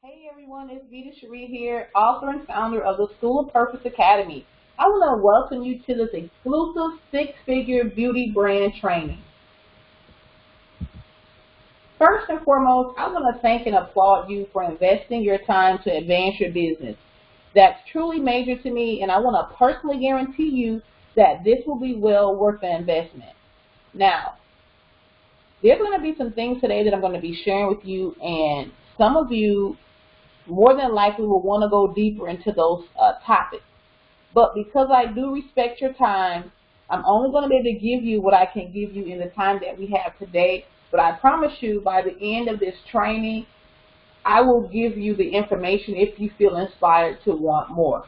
Hey everyone, it's Vita Cherie here, author and founder of the School of Purpose Academy. I want to welcome you to this exclusive six-figure beauty brand training. First and foremost, I want to thank and applaud you for investing your time to advance your business. That's truly major to me, and I want to personally guarantee you that this will be well worth the investment. Now, there's going to be some things today that I'm going to be sharing with you, and some of you more than likely will want to go deeper into those topics. But because I do respect your time, I'm only going to be able to give you what I can give you in the time that we have today. But I promise you, by the end of this training, I will give you the information if you feel inspired to want more.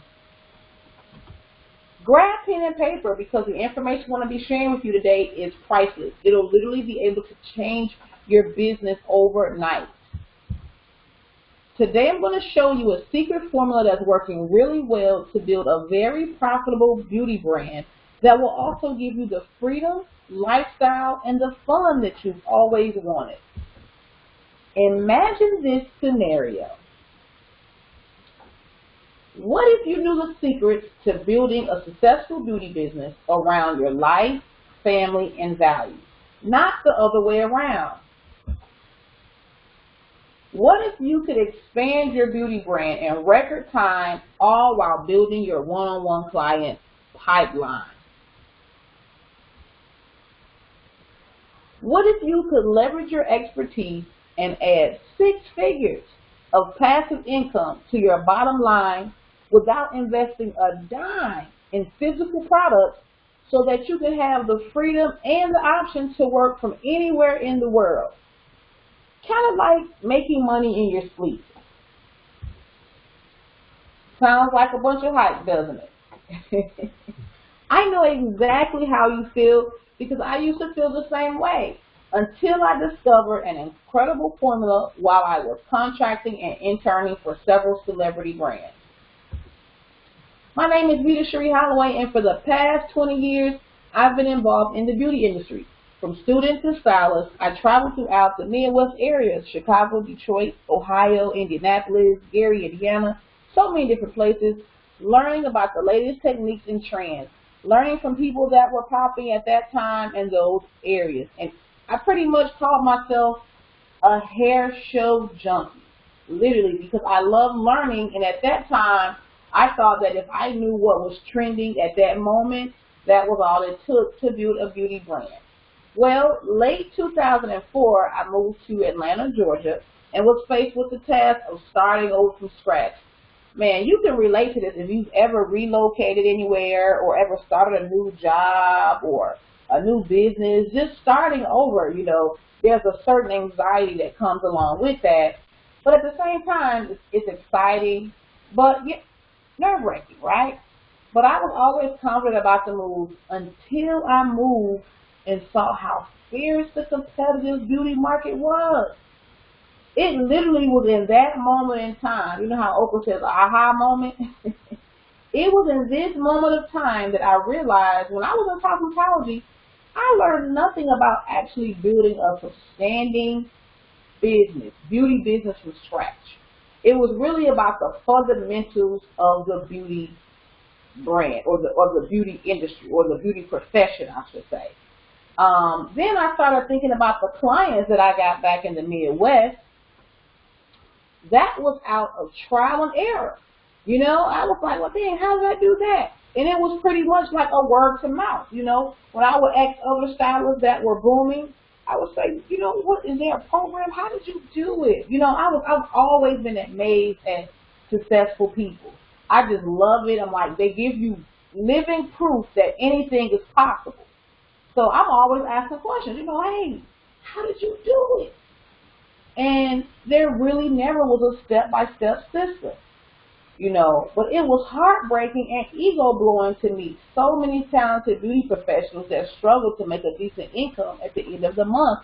Grab pen and paper, because the information I'm going to be sharing with you today is priceless. It'll literally be able to change your business overnight. Today I'm going to show you a secret formula that's working really well to build a very profitable beauty brand that will also give you the freedom, lifestyle, and the fun that you've always wanted. Imagine this scenario. What if you knew the secrets to building a successful beauty business around your life, family, and values, not the other way around? What if you could expand your beauty brand in record time, all while building your one-on-one client pipeline? What if you could leverage your expertise and add 6 figures of passive income to your bottom line without investing a dime in physical products, so that you can have the freedom and the option to work from anywhere in the world? Kind of like making money in your sleep. Sounds like a bunch of hype, doesn't it? I know exactly how you feel, because I used to feel the same way until I discovered an incredible formula while I was contracting and interning for several celebrity brands. My name is Vita Cherie Holloway, and for the past 20 years, I've been involved in the beauty industry. From student to stylist, I traveled throughout the Midwest areas: Chicago, Detroit, Ohio, Indianapolis, Gary, Indiana, so many different places, learning about the latest techniques and trends, learning from people that were popping at that time in those areas. And I pretty much called myself a hair show junkie, literally, because I love learning, and at that time, I thought that if I knew what was trending at that moment, that was all it took to build a beauty brand. Well, late 2004, I moved to Atlanta, Georgia, and was faced with the task of starting over from scratch. Man, you can relate to this if you've ever relocated anywhere or ever started a new job or a new business. Just starting over, there's a certain anxiety that comes along with that. But at the same time, it's exciting, but nerve-wracking, right? But I was always confident about the move until I moved and saw how fierce the competitive beauty market was. It literally was in that moment in time. You know how Oprah says, aha moment? It was in this moment of time that I realized when I was in cosmetology, I learned nothing about actually building a substanding business, beauty business from scratch. It was really about the fundamentals of the beauty brand, or the beauty industry, or the beauty profession, I should say. Then I started thinking about the clients that I got back in the Midwest. That was out of trial and error. I was like, well, dang, how did I do that? And it was pretty much like a word to mouth. When I would ask other stylists that were booming, I would say, what is there a program? How did you do it? I've always been amazed at successful people. I just love it. I'm like, they give you living proof that anything is possible. So I'm always asking questions, hey, how did you do it? And there really never was a step-by-step system, but it was heartbreaking and ego-blowing to meet so many talented beauty professionals that struggle to make a decent income at the end of the month,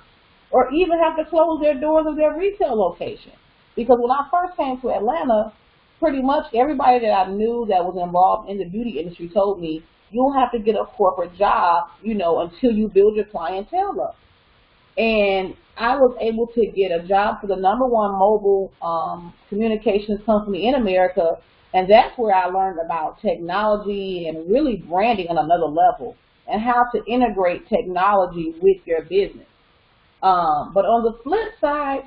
or even have to close their doors of their retail location. Because when I first came to Atlanta, pretty much everybody that I knew that was involved in the beauty industry told me, you'll have to get a corporate job, until you build your clientele up. And I was able to get a job for the #1 mobile communications company in America, and that's where I learned about technology and really branding on another level and how to integrate technology with your business. But on the flip side,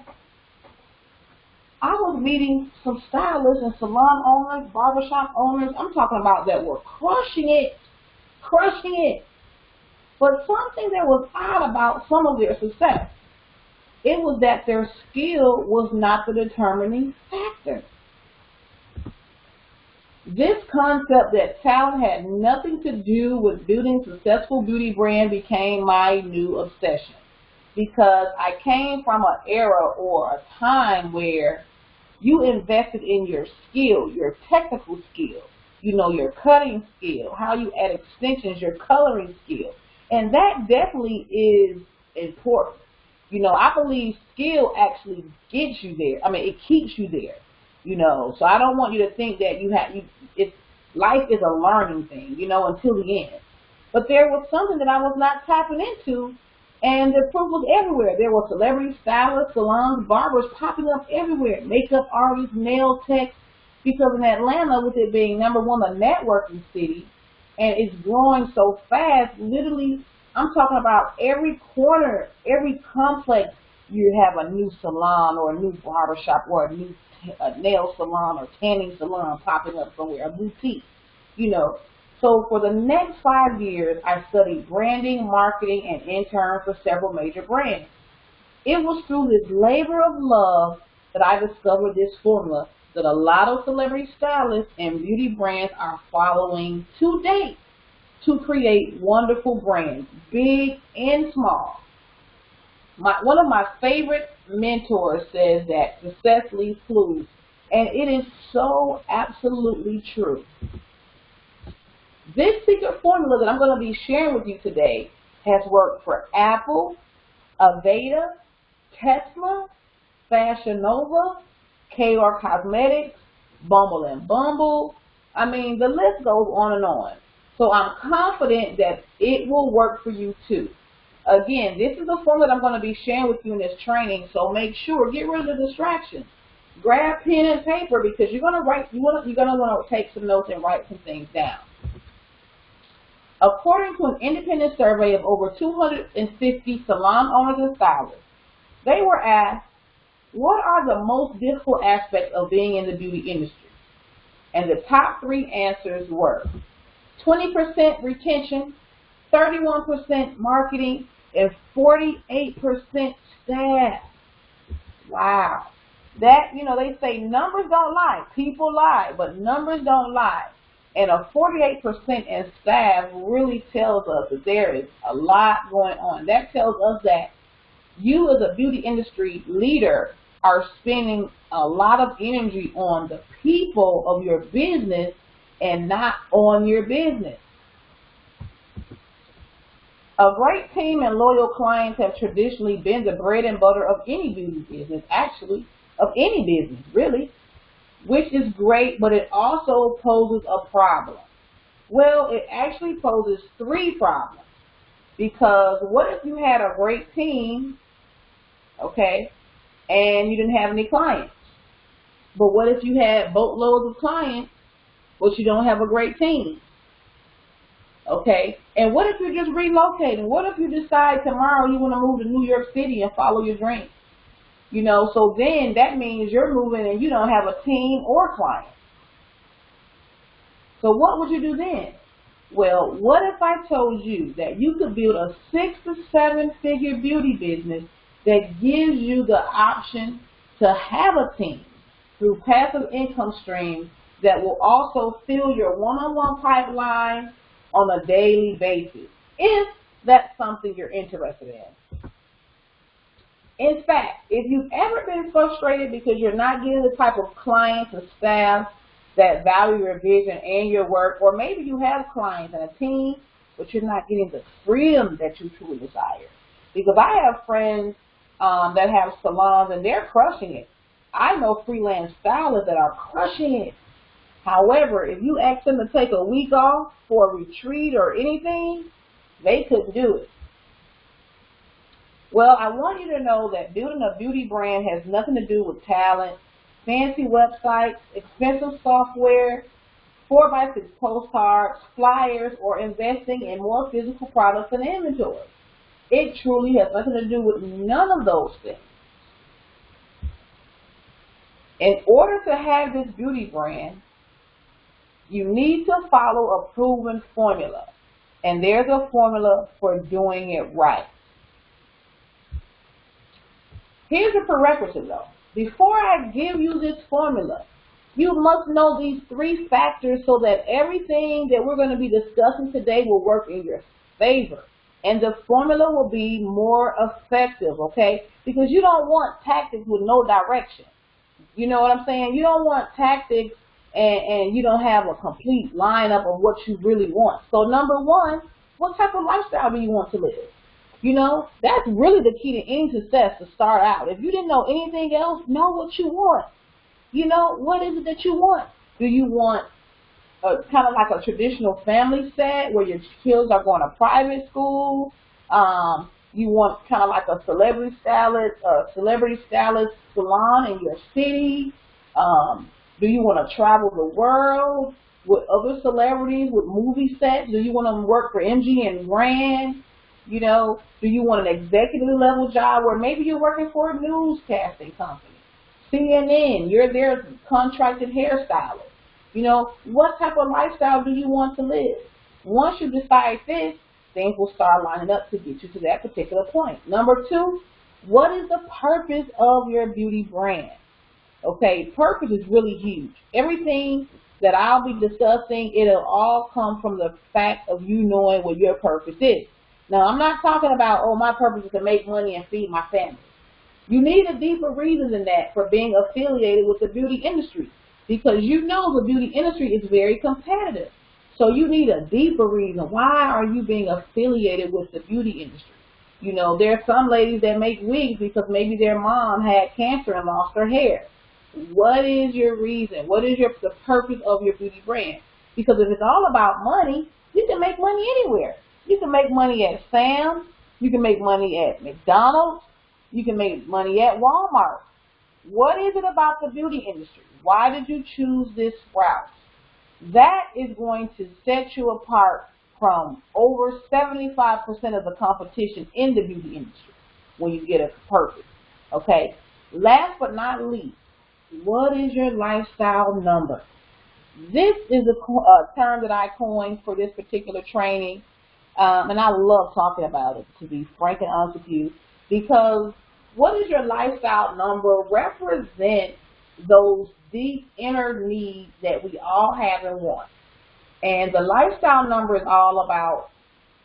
I was meeting some stylists and salon owners, barbershop owners, I'm talking about, that were crushing it, crushing it. But something that was odd about some of their success, it was that their skill was not the determining factor. This concept that talent had nothing to do with building a successful beauty brand became my new obsession, because I came from an era or a time where you invested in your skill, your technical skill, you know, your cutting skill, how you add extensions, your coloring skill. And that definitely is important. You know, I believe skill actually gets you there. I mean, it keeps you there. You know, so I don't want you to think that life is a learning thing, you know, until the end. But there was something that I was not tapping into, and the proof was everywhere. There were celebrity stylists, salons, barbers popping up everywhere, makeup artists, nail techs, because in Atlanta, with it being #1, a networking city, and it's growing so fast, literally, I'm talking about every corner, every complex, you have a new salon or a new barbershop or a new nail salon or tanning salon popping up somewhere, a boutique, you know. So for the next 5 years, I studied branding, marketing, and interned for several major brands. It was through this labor of love that I discovered this formula that a lot of celebrity stylists and beauty brands are following to date to create wonderful brands, big and small. One of my favorite mentors says that success leaves clues, and it is so absolutely true. This secret formula that I'm going to be sharing with you today has worked for Apple, Aveda, Tesla, Fashion Nova, KR Cosmetics, Bumble and Bumble. I mean, the list goes on and on. So I'm confident that it will work for you too. Again, this is the formula that I'm going to be sharing with you in this training, so make sure, get rid of the distractions. Grab pen and paper, because you're going to want to take some notes and write some things down. According to an independent survey of over 250 salon owners and stylists, they were asked, what are the most difficult aspects of being in the beauty industry? And the top 3 answers were 20% retention, 31% marketing, and 48% staff. Wow. That, you know, they say numbers don't lie. People lie, but numbers don't lie. And a 48% in staff really tells us that there is a lot going on. That tells us that you as a beauty industry leader are spending a lot of energy on the people of your business and not on your business. A great team and loyal clients have traditionally been the bread and butter of any beauty business, actually, of any business, really, which is great, but it also poses a problem. Well, it actually poses 3 problems, because what if you had a great team, okay, and you didn't have any clients? But what if you had boatloads of clients, but you don't have a great team? Okay, and what if you're just relocating? What if you decide tomorrow you want to move to New York City and follow your dreams? You know, so then that means you're moving and you don't have a team or clients. So what would you do then? Well, what if I told you that you could build a 6 to 7 figure beauty business that gives you the option to have a team through passive income streams that will also fill your one-on-one pipeline on a daily basis, if that's something you're interested in. In fact, if you've ever been frustrated because you're not getting the type of clients and staff that value your vision and your work, or maybe you have clients and a team, but you're not getting the freedom that you truly desire. Because I have friends that have salons and they're crushing it. I know freelance stylists that are crushing it. However, if you ask them to take a week off for a retreat or anything, they couldn't do it. Well, I want you to know that building a beauty brand has nothing to do with talent, fancy websites, expensive software, 4x6 postcards, flyers, or investing in more physical products and inventory. It truly has nothing to do with none of those things. In order to have this beauty brand, you need to follow a proven formula. And there's a formula for doing it right. Here's a prerequisite though. Before I give you this formula, you must know these 3 factors so that everything that we're going to be discussing today will work in your favor. And the formula will be more effective, okay? Because you don't want tactics with no direction. You know what I'm saying? You don't want tactics and you don't have a complete lineup of what you really want. So number 1, what type of lifestyle do you want to live? You know, that's really the key to any success to start out. If you didn't know anything else, know what you want. You know, what is it that you want? Do you want kind of like a traditional family set where your kids are going to private school? You want kind of like a celebrity stylist salon in your city? Do you want to travel the world with other celebrities, with movie sets? Do you want to work for MGM Grand? You know, do you want an executive level job where maybe you're working for a newscasting company? CNN, you're their contracted hairstylist. You know, what type of lifestyle do you want to live? Once you decide this, things will start lining up to get you to that particular point. Number 2, what is the purpose of your beauty brand? Okay, purpose is really huge. Everything that I'll be discussing, it'll all come from the fact of you knowing what your purpose is. Now, I'm not talking about, oh, my purpose is to make money and feed my family. You need a deeper reason than that for being affiliated with the beauty industry, because you know the beauty industry is very competitive. So you need a deeper reason. Why are you being affiliated with the beauty industry? You know, there are some ladies that make wigs because maybe their mom had cancer and lost her hair. What is your reason? What is the purpose of your beauty brand? Because if it's all about money, you can make money anywhere. You can make money at Sam's. You can make money at McDonald's. You can make money at Walmart. What is it about the beauty industry? Why did you choose this route? That is going to set you apart from over 75% of the competition in the beauty industry when you get a purpose. Okay? Last but not least, what is your lifestyle number? This is a term that I coined for this particular training, and I love talking about it, to be frank and honest with you, because what is your lifestyle number represents those deep inner needs that we all have and want. And the lifestyle number is all about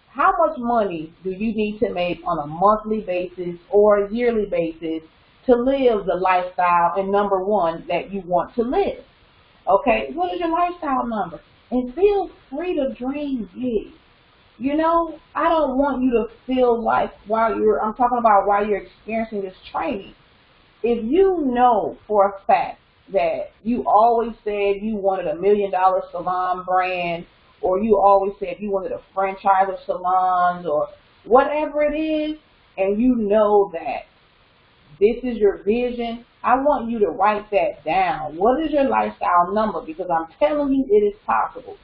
how much money do you need to make on a monthly basis or a yearly basis to live the lifestyle, and number 1, that you want to live. Okay, what is your lifestyle number? And feel free to dream big. You know, I don't want you to feel like I'm talking about while you're experiencing this training. If you know for a fact that you always said you wanted $1 million salon brand, or you always said you wanted a franchise of salons, or whatever it is, and you know that this is your vision, I want you to write that down. What is your lifestyle number? Because I'm telling you, it is possible.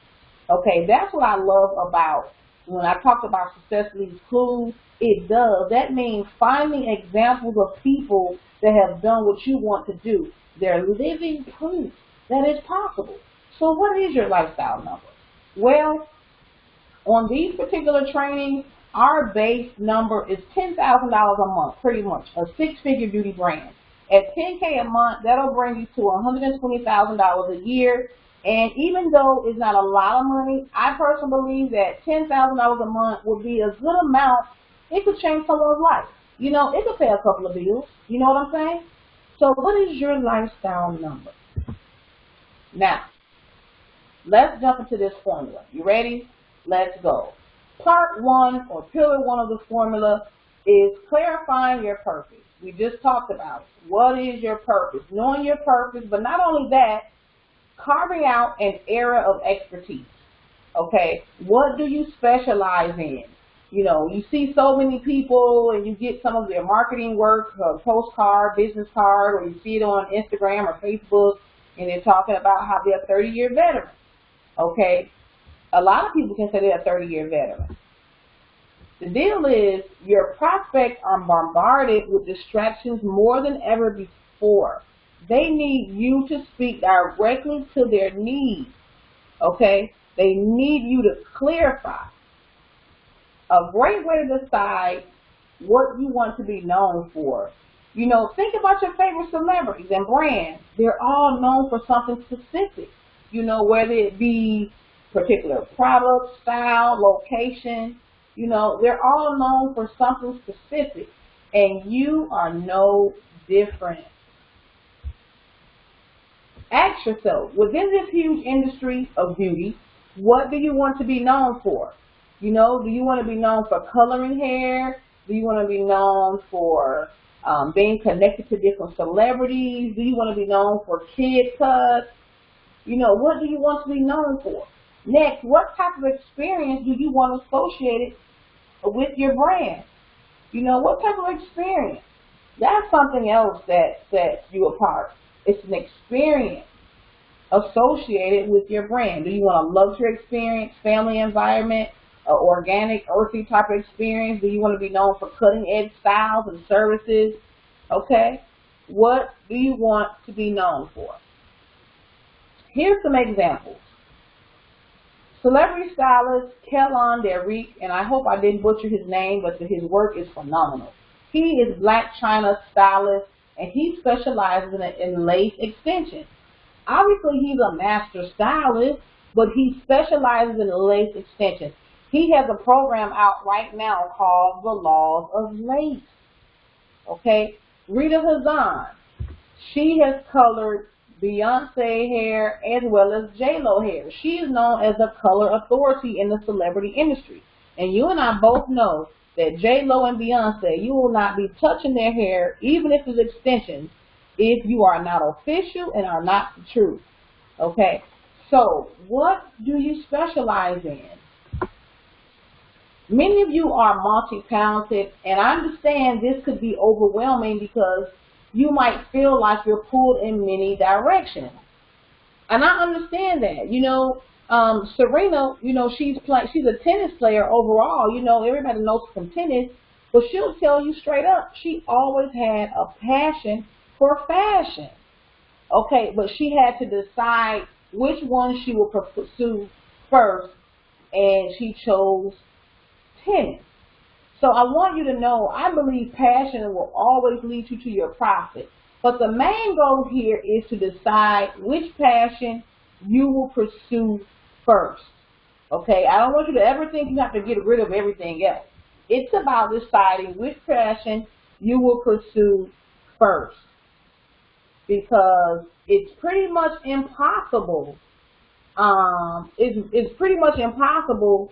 Okay, that's what I love about when I talked about success leaves clues. It does. That means finding examples of people that have done what you want to do. They're living proof that it's possible. So what is your lifestyle number? Well, on these particular trainings, our base number is $10,000 a month, pretty much, a 6-figure beauty brand. At $10K a month, that'll bring you to $120,000 a year. And even though it's not a lot of money, I personally believe that $10,000 a month would be a good amount. It could change someone's life. You know, it could pay a couple of bills. You know what I'm saying? So what is your lifestyle number? Now, let's jump into this formula. You ready? Let's go. Part 1, or pillar 1 of the formula, is clarifying your purpose. We just talked about it. What is your purpose? Knowing your purpose, but not only that, carving out an area of expertise. Okay, what do you specialize in? You know, you see so many people and you get some of their marketing work, postcard, business card, or you see it on Instagram or Facebook, and they're talking about how they're 30-year veterans. Okay? A lot of people can say they're a 30-year veteran. The deal is your prospects are bombarded with distractions more than ever before. They need you to speak directly to their needs. Okay? They need you to clarify. A great way to decide what you want to be known for. You know, think about your favorite celebrities and brands. They're all known for something specific. You know, whether it be particular product, style, location. You know, they're all known for something specific. And you are no different. Ask yourself, within this huge industry of beauty, what do you want to be known for? You know, do you want to be known for coloring hair? Do you want to be known for being connected to different celebrities? Do you want to be known for kid cuts? You know, what do you want to be known for? Next, what type of experience do you want associated with your brand? You know, what type of experience? That's something else that sets you apart. It's an experience associated with your brand. Do you want a luxury experience, family environment, organic, earthy type of experience? Do you want to be known for cutting edge styles and services? Okay. What do you want to be known for? Here's some examples. Celebrity stylist Kellon Derrick, and I hope I didn't butcher his name, but his work is phenomenal. He is Black China stylist, and he specializes in lace extensions. Obviously, he's a master stylist, but he specializes in lace extensions. He has a program out right now called The Laws of Lace. Okay? Rita Hazan, she has colored Beyonce hair as well as J-Lo hair. She is known as a color authority in the celebrity industry. And you and I both know that J-Lo and Beyonce, you will not be touching their hair, even if it's extensions, if you are not official and are not the truth. Okay? So, what do you specialize in? Many of you are multi-talented, and I understand this could be overwhelming because you might feel like you're pulled in many directions. And I understand that. You know, Serena, you know, she's a tennis player overall. You know, everybody knows from tennis, but she'll tell you straight up, she always had a passion for fashion. Okay, but she had to decide which one she would pursue first, and she chose tennis. So I want you to know, I believe passion will always lead you to your profit. But the main goal here is to decide which passion you will pursue first. Okay, I don't want you to ever think you have to get rid of everything else. It's about deciding which passion you will pursue first. Because it's pretty much impossible. It's pretty much impossible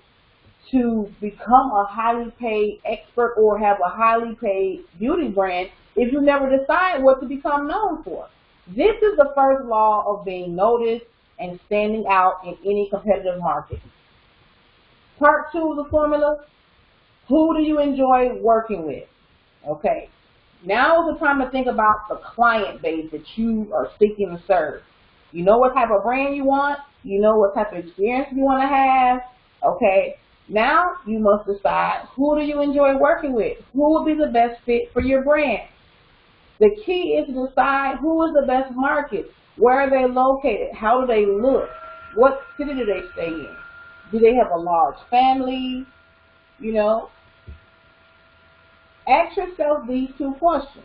to become a highly paid expert or have a highly paid beauty brand if you never decide what to become known for. This is the first law of being noticed and standing out in any competitive market. Part 2 of the formula, who do you enjoy working with? Okay, now is the time to think about the client base that you are seeking to serve. You know what type of brand you want. You know what type of experience you want to have. Okay, now you must decide, who do you enjoy working with? Who will be the best fit for your brand? The key is to decide who is the best market. Where are they located? How do they look? What city do they stay in? Do they have a large family? You know, ask yourself these 2 questions.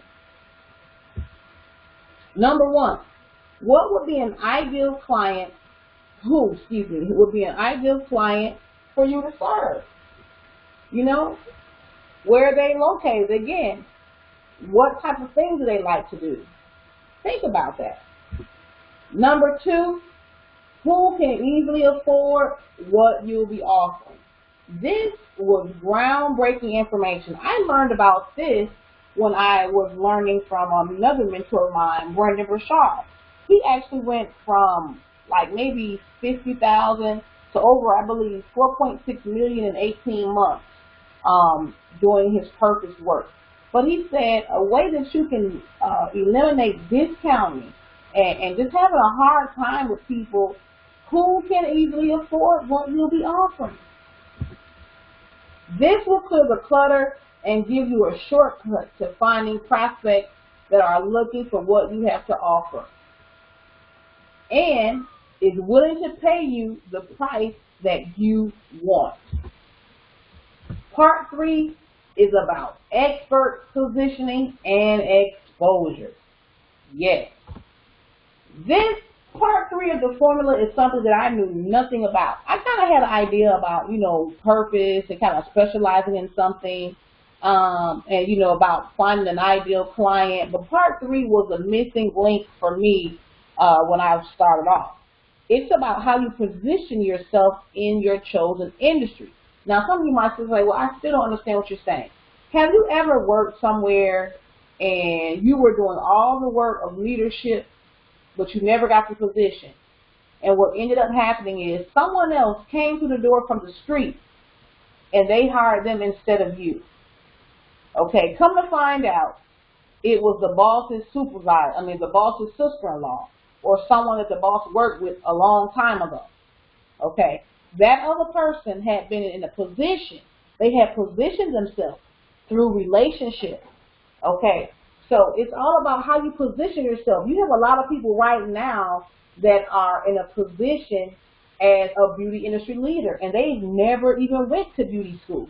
Number 1, what would be an ideal client? Who would be an ideal client for you to serve? You know, where are they located? Again, what type of things do they like to do? Think about that. Number 2, who can easily afford what you'll be offering? This was groundbreaking information. I learned about this when I was learning from another mentor of mine, Brendan Burchard. He actually went from like maybe 50,000 to over, I believe, 4.6 million in 18 months doing his purpose work. But he said a way that you can eliminate discounting and just having a hard time with people who can easily afford what you'll be offering. This will clear the clutter and give you a shortcut to finding prospects that are looking for what you have to offer and is willing to pay you the price that you want. Part 3 is about expert positioning and exposure. Yes. This part 3 of the formula is something that I knew nothing about. I kind of had an idea about, purpose and kind of specializing in something, and, about finding an ideal client. But part 3 was a missing link for me when I started off. It's about how you position yourself in your chosen industry. Now, some of you might say, well, I still don't understand what you're saying. Have you ever worked somewhere and you were doing all the work of leadership, but you never got the position? And what ended up happening is someone else came through the door from the street and they hired them instead of you. Okay, come to find out, it was the boss's the boss's sister-in-law or someone that the boss worked with a long time ago. Okay, that other person had been in a position, they had positioned themselves through relationship. Okay, so it's all about how you position yourself. You have a lot of people right now that are in a position as a beauty industry leader, and they never even went to beauty school.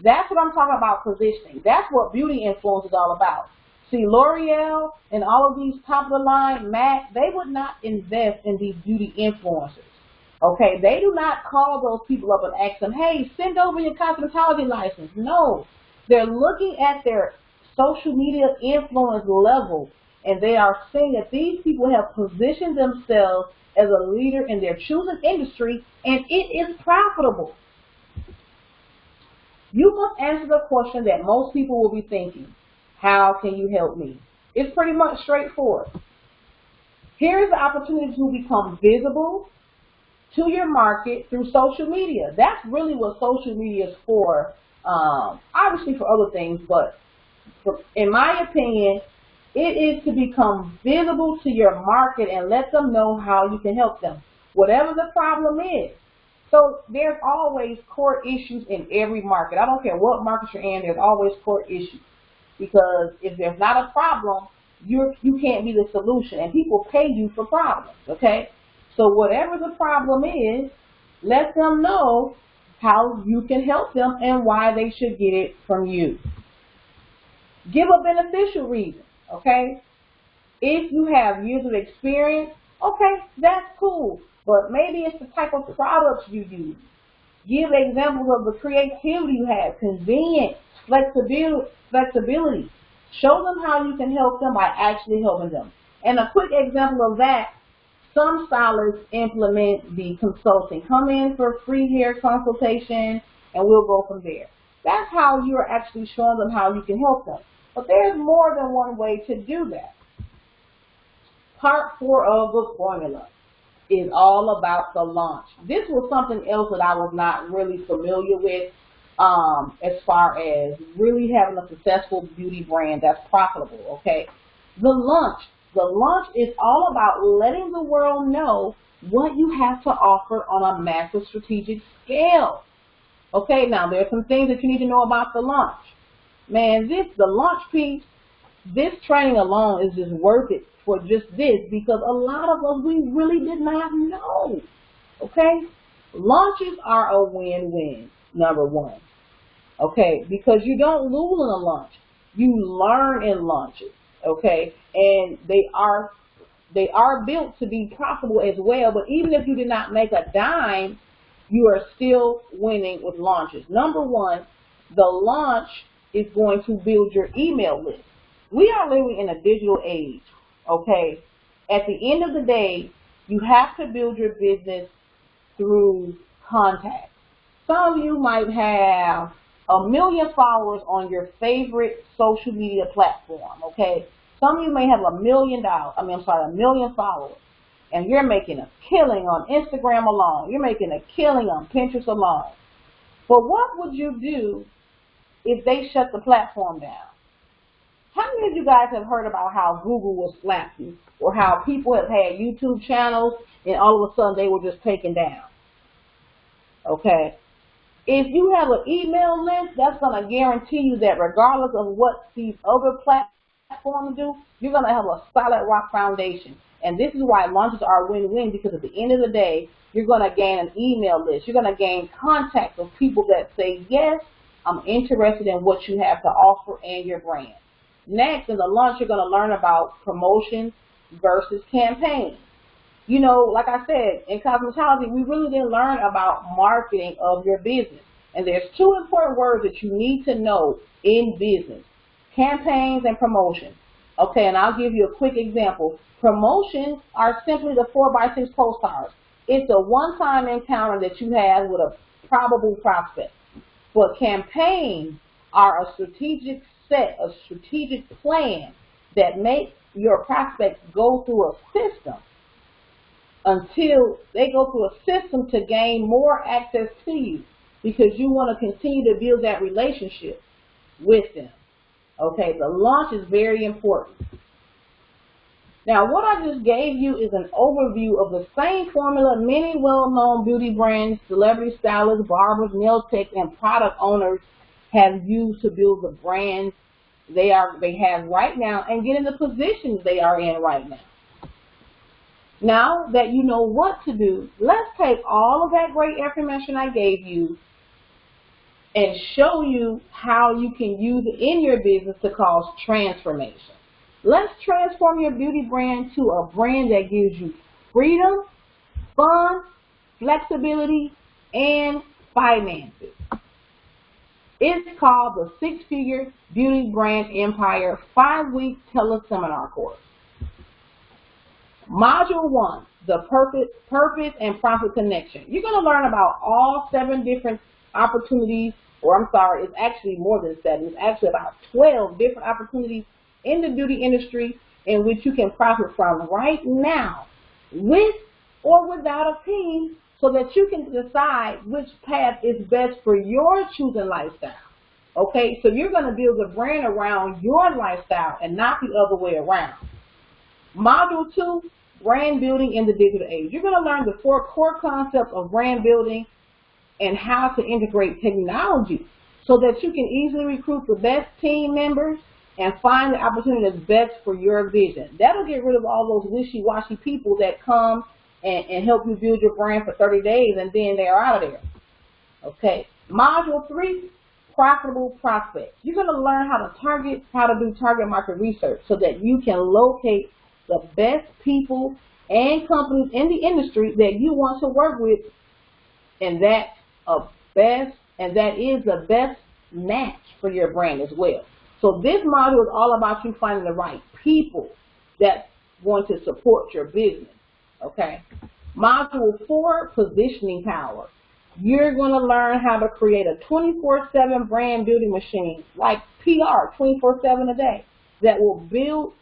That's what I'm talking about, positioning. That's what beauty influence is all about. See, L'Oreal and all of these popular line, MAC, they would not invest in these beauty influencers. Okay, they do not call those people up and ask them, hey, send over your cosmetology license. No, they're looking at their social media influence level, and they are seeing that these people have positioned themselves as a leader in their chosen industry, and it is profitable. You must answer the question that most people will be thinking: how can you help me? It's pretty much straightforward. Here's the opportunity to become visible to your market through social media. That's really what social media is for, obviously for other things, but in my opinion, it is to become visible to your market and let them know how you can help them, whatever the problem is. So there's always core issues in every market. I don't care what market you're in, there's always core issues. Because if there's not a problem, you can't be the solution, and people pay you for problems, okay? So whatever the problem is, let them know how you can help them and why they should get it from you. Give a beneficial reason, okay? If you have years of experience, okay, that's cool. But maybe it's the type of products you use. Give examples of the creativity you have, convenience, flexibility. Show them how you can help them by actually helping them. And a quick example of that, some stylists implement the consulting. Come in for free hair consultation and we'll go from there. That's how you're actually showing them how you can help them. But there's more than one way to do that. Part 4 of the formula is all about the launch. This was something else that I was not really familiar with as far as really having a successful beauty brand that's profitable, okay? The launch is all about letting the world know what you have to offer on a massive strategic scale. Okay, now there's some things that you need to know about the launch. Man, the launch piece, this training alone is just worth it for just this, because a lot of us, we really did not know, okay? Launches are a win-win, number one, okay? Because you don't lose in a launch. You learn in launches, okay? And they are built to be profitable as well, but even if you did not make a dime, you are still winning with launches. Number one, the launch is going to build your email list. We are living in a digital age, okay? At the end of the day, you have to build your business through contacts. Some of you might have 1 million followers on your favorite social media platform, okay? Some of you may have $1 million followers, and you're making a killing on Instagram alone. You're making a killing on Pinterest alone. But what would you do if they shut the platform down? How many of you guys have heard about how Google will slap you, or how people have had YouTube channels and all of a sudden they were just taken down? Okay. If you have an email list, that's going to guarantee you that regardless of what these other platforms do, you're going to have a solid rock foundation. And this is why launches are win-win, because at the end of the day, you're going to gain an email list. You're going to gain contacts of people that say, yes, I'm interested in what you have to offer and your brand. Next, in the launch, you're going to learn about promotion versus campaigns. You know, like I said, in cosmetology, we really didn't learn about marketing of your business. And there's two important words that you need to know in business: campaigns and promotions. Okay, and I'll give you a quick example. Promotions are simply the 4x6 postcards. It's a one-time encounter that you have with a probable prospect. But campaigns are a strategic set, a strategic plan that makes your prospects go through a system until they go through a system to gain more access to you, because you want to continue to build that relationship with them. Okay, the launch is very important. Now, what I just gave you is an overview of the same formula many well-known beauty brands, celebrity stylists, barbers, nail techs, and product owners have used to build the brands they have right now and get in the positions they are in right now. Now that you know what to do, let's take all of that great information I gave you and show you how you can use it in your business to cause transformation. Let's transform your beauty brand to a brand that gives you freedom, fun, flexibility, and finances. It's called the 6-Figure Beauty Brand Empire 5-week teleseminar course. Module 1, the purpose and profit connection. You're going to learn about all 7 different opportunities, or I'm sorry, it's actually more than 7. It's actually about 12 different opportunities in the beauty industry in which you can profit from right now, with or without a team, so that you can decide which path is best for your choosing lifestyle. Okay, so you're going to build a brand around your lifestyle and not the other way around. Module 2, brand building in the digital age. You're going to learn the 4 core concepts of brand building and how to integrate technology so that you can easily recruit the best team members and find the opportunity that's best for your vision. That'll get rid of all those wishy-washy people that come and help you build your brand for 30 days and then they're out of there. Okay. Module 3, profitable prospects. You're going to learn how to do target market research so that you can locate the best people and companies in the industry that you want to work with, and that is the best match for your brand as well. So this module is all about you finding the right people that want to support your business. Okay. Module 4, positioning power. You're going to learn how to create a 24/7 brand building machine, like PR, 24/7 a day, that will build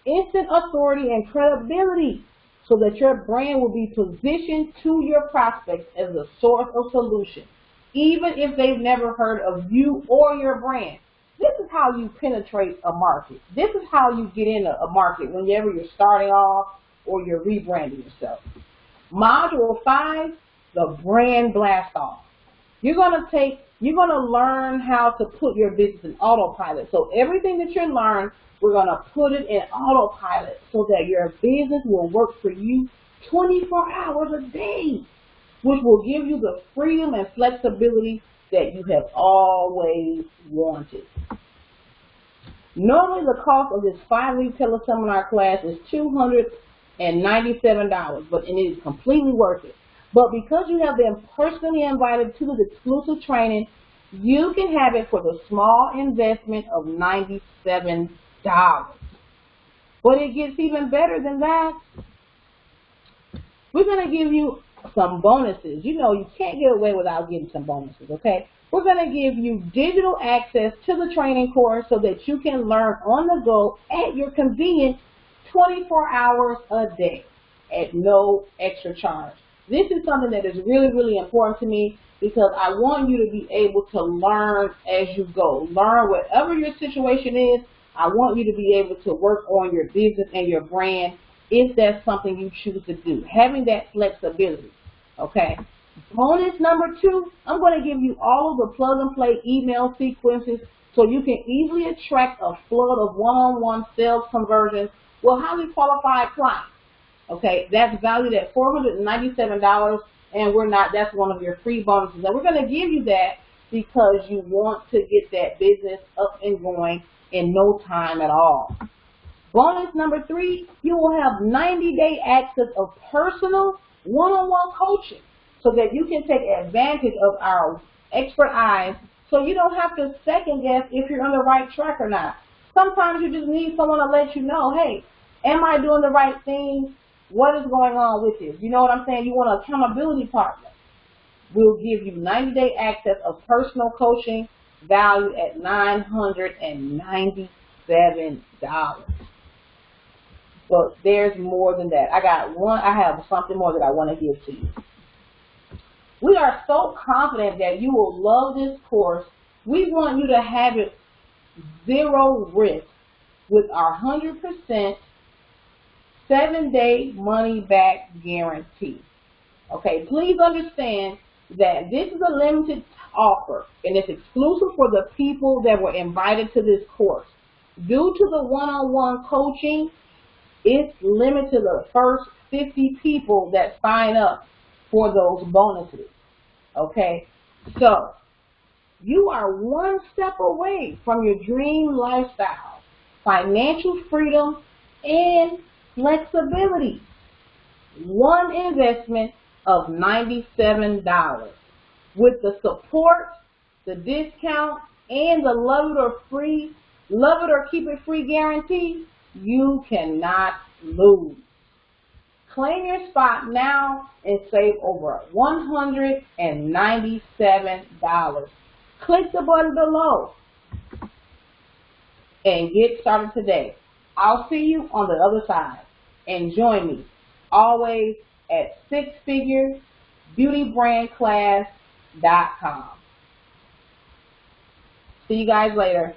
instant authority and credibility so that your brand will be positioned to your prospects as a source of solution, even if they've never heard of you or your brand. This is how you penetrate a market. This is how you get in a market whenever you're starting off or you're rebranding yourself. Module 5, the brand blast off. You're going to learn how to put your business in autopilot. So everything that you learn, we're going to put it in autopilot so that your business will work for you 24 hours a day, which will give you the freedom and flexibility that you have always wanted. Normally, the cost of this 5-week teleseminar class is $297, but it is completely worth it. But because you have been personally invited to the exclusive training, you can have it for the small investment of $97. But it gets even better than that. We're going to give you some bonuses. You know, you can't get away without getting some bonuses, okay? We're going to give you digital access to the training course so that you can learn on the go at your convenience 24 hours a day at no extra charge. This is something that is really, really important to me because I want you to be able to learn as you go. Learn whatever your situation is. I want you to be able to work on your business and your brand if that's something you choose to do. Having that flexibility, okay? Bonus number 2, I'm going to give you all of the plug-and-play email sequences so you can easily attract a flood of one-on-one sales conversions with highly qualified clients. Okay, that's valued at $497, and that's one of your free bonuses. And we're going to give you that because you want to get that business up and going in no time at all. Bonus number 3, you will have 90-day access of personal one-on-one coaching so that you can take advantage of our expert eyes so you don't have to second guess if you're on the right track or not. Sometimes you just need someone to let you know, hey, am I doing the right thing? What is going on with this? You know what I'm saying? You want an accountability partner. We'll give you 90-day access of personal coaching valued at $997. But there's more than that. I have something more that I want to give to you. We are so confident that you will love this course. We want you to have it zero risk with our 100% 7-day money-back guarantee. Okay, please understand that this is a limited offer, and it's exclusive for the people that were invited to this course. Due to the one-on-one coaching, it's limited to the first 50 people that sign up for those bonuses. Okay, so you are one step away from your dream lifestyle, financial freedom, and flexibility. One investment of $97. With the support, the discount, and the love it or keep it free guarantee, you cannot lose. Claim your spot now and save over $197. Click the button below and get started today. I'll see you on the other side. And join me always at sixfigurebeautybrandclass.com. See you guys later.